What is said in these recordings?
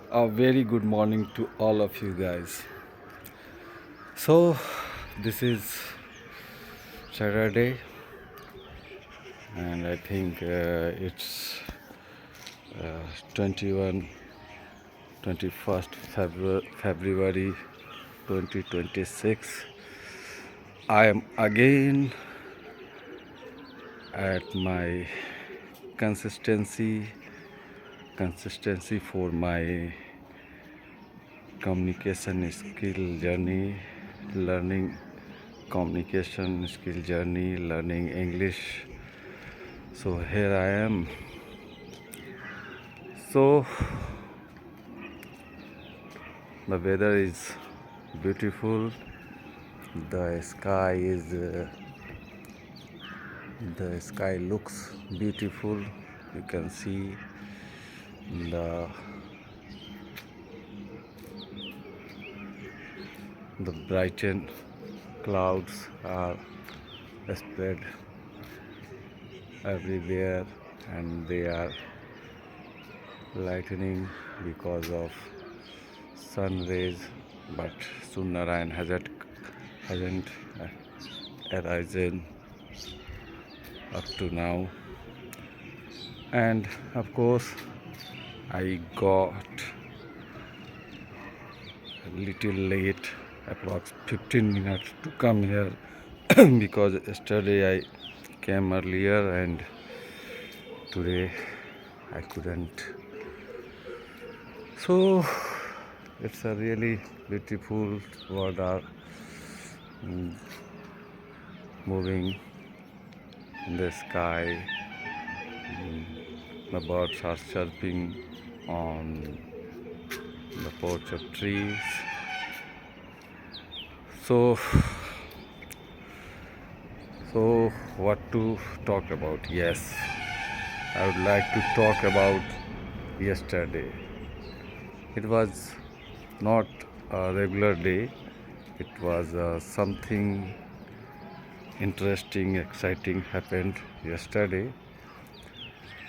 A very good morning to all of you guys. So, this is Saturday, and I think it's 21, 21st February 2026. I am again at my consistency for my communication skill journey, learning communication skill journey, learning English. So here I am. So the weather is beautiful. The sky is the sky looks beautiful. You can see the brightened clouds are spread everywhere, and they are lightening because of sun rays, but Sunnarayan hasn't arisen up to now. And of course, I got a little late, approx 15 minutes to come here because yesterday I came earlier and today I couldn't. So it's a really beautiful water moving in the sky. The birds are chirping on the porch of trees. So what to talk about? Yes, I would like to talk about yesterday. It was not a regular day. It was something interesting, exciting happened yesterday.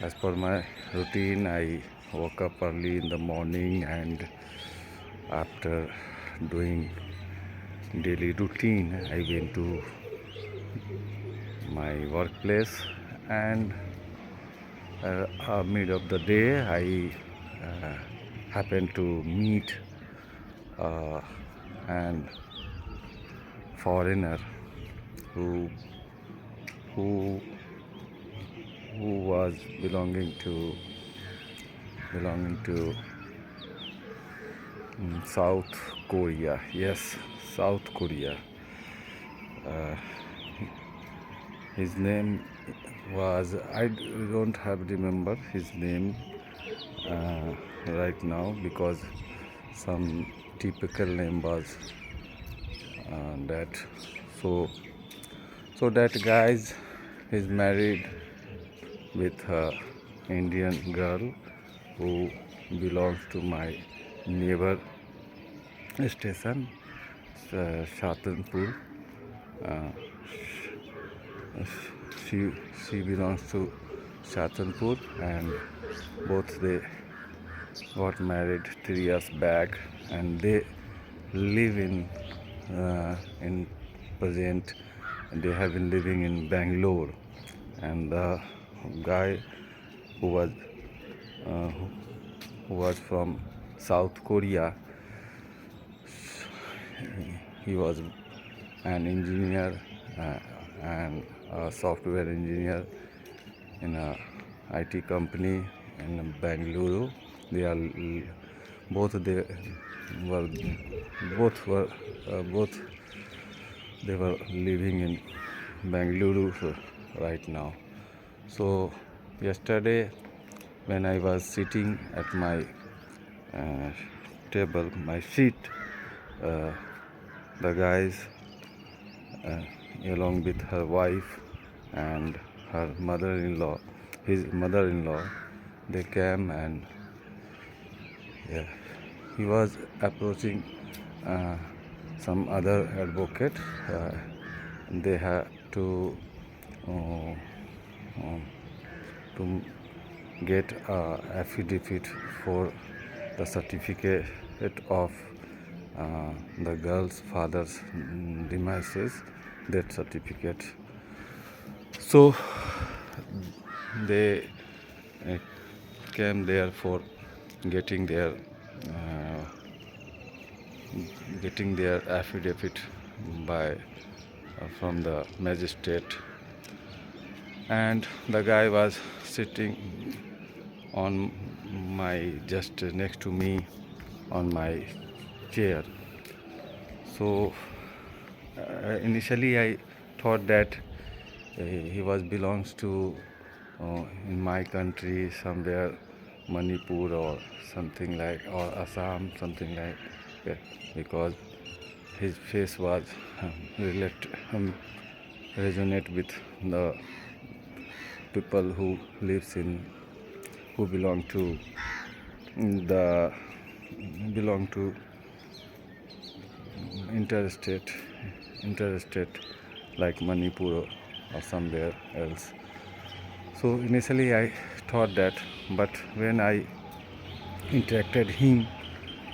As per my routine, I woke up early in the morning, and after doing daily routine, I went to my workplace, and mid of the day I happened to meet an foreigner who who who was belonging to South Korea. Yes, South Korea. Uh, his name was, I don't have remember his name right now, because some typical name was that. So that guys is married with a Indian girl who belongs to my neighbor station, Shatanpur. Uh, she belongs to Shatanpur, and both they got married 3 years back, and they live in present. They have been living in Bangalore, and the guy who was uh, who was from South Korea, he was an engineer and a software engineer in a IT company in Bangalore. They are both they were both were both they were living in Bangalore right now. So yesterday, when I was sitting at my uh, table, my seat, uh, the guys, uh, along with her wife and her mother-in-law, his mother-in-law, they came, and yeah, he was approaching uh, some other advocate. They had uh, uh, to get affidavit for the certificate of the girl's father's demises, death certificate. So they came there for getting their affidavit by from the magistrate, and the guy was sitting on my just next to me on my chair. So initially I thought that he was belongs to in my country somewhere, Manipur or something like, or Assam, something like that, because his face was resonate with the people who lives in, who belong to the interstate like Manipur or somewhere else. So initially I thought that, but when I interacted him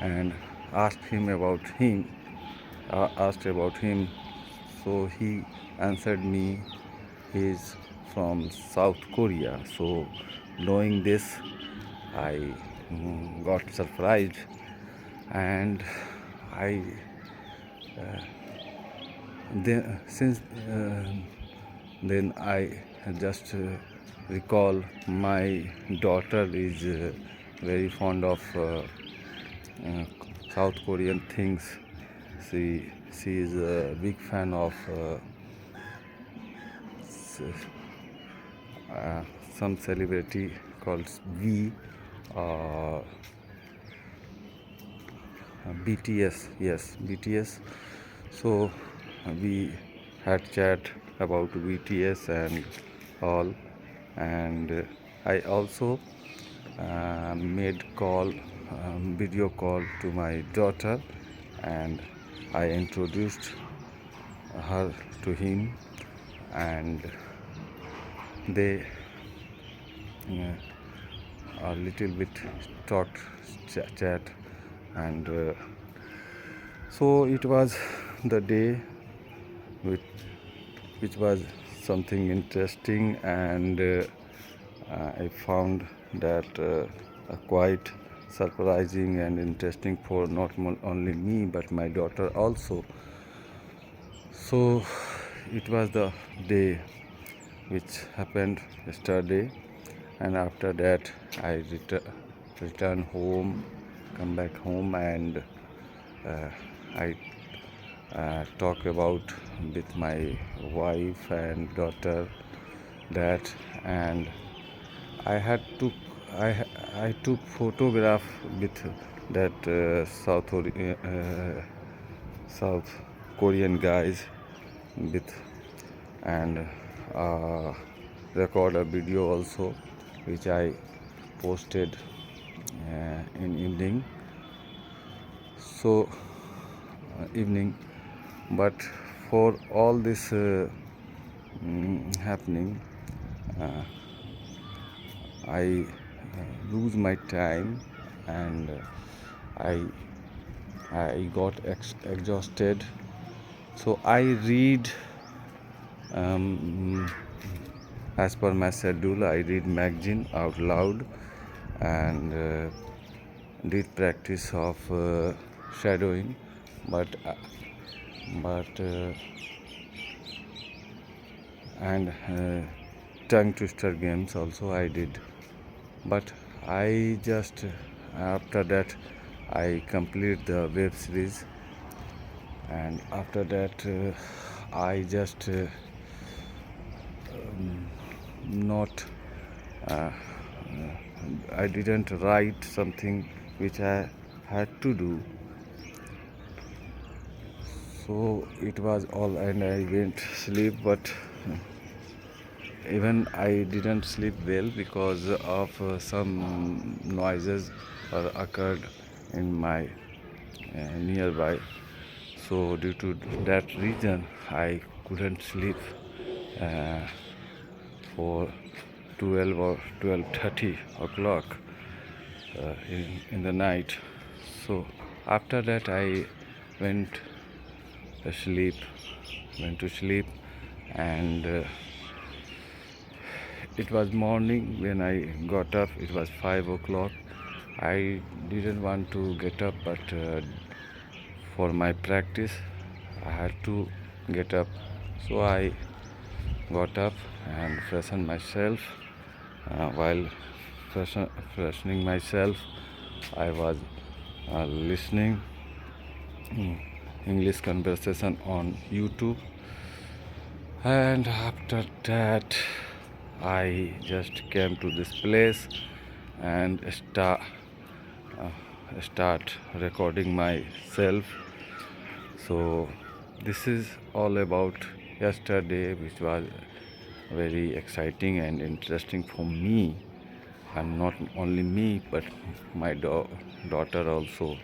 and asked about him, so he answered me he is from South Korea. So knowing this, I got surprised, and I then I just recall my daughter is very fond of South Korean things. She is a big fan of some celebrity called V, uh, BTS. Yes, BTS. So we had chat about BTS and all, and I also made video call to my daughter, and I introduced her to him, and they a little bit talked, chat, and so it was the day which was something interesting, and I found that quite surprising and interesting for not only me but my daughter also. So it was the day which happened yesterday, and after that I return home, come back home, and I talk about with my wife and daughter that, and I took photograph with that South Korean guys with, and record a video also, which I posted in evening. So evening, but for all this happening, I lose my time, and I got exhausted. So I read, as per my schedule, I read magazine out loud, and did practice of shadowing, but and tongue twister games also I did. But I just after that I complete the web series, and after that I just not I didn't write something which I had to do. So it was all, and I went sleep, but even I didn't sleep well because of some noises occurred in my nearby. So due to that reason I couldn't sleep for 12 or 12:30 o'clock. in the night. So after that I went asleep, went to sleep, and it was morning when I got up. It was 5 o'clock. I didn't want to get up, but for my practice I had to get up. So I got up and freshened myself. While freshening myself, I was listening English conversation on YouTube, and after that I just came to this place and start recording myself. So this is all about yesterday, which was very exciting and interesting for me, and not only me but my daughter also.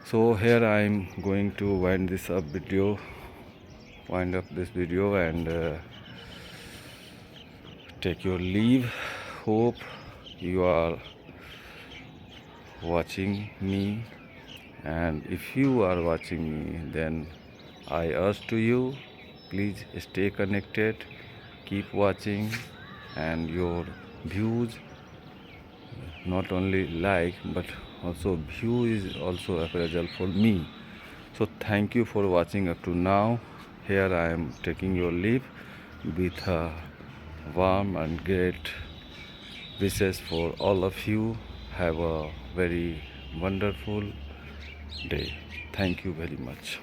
So here I am going to wind this video and take your leave. Hope you are watching me, and if you are watching me, then I urge to you, please stay connected, keep watching, and your views, not only like but also view, is also appraisal for me. So thank you for watching up to now. Here I am taking your leave with a warm and great wishes for all of you. Have a very wonderful day. Thank you very much.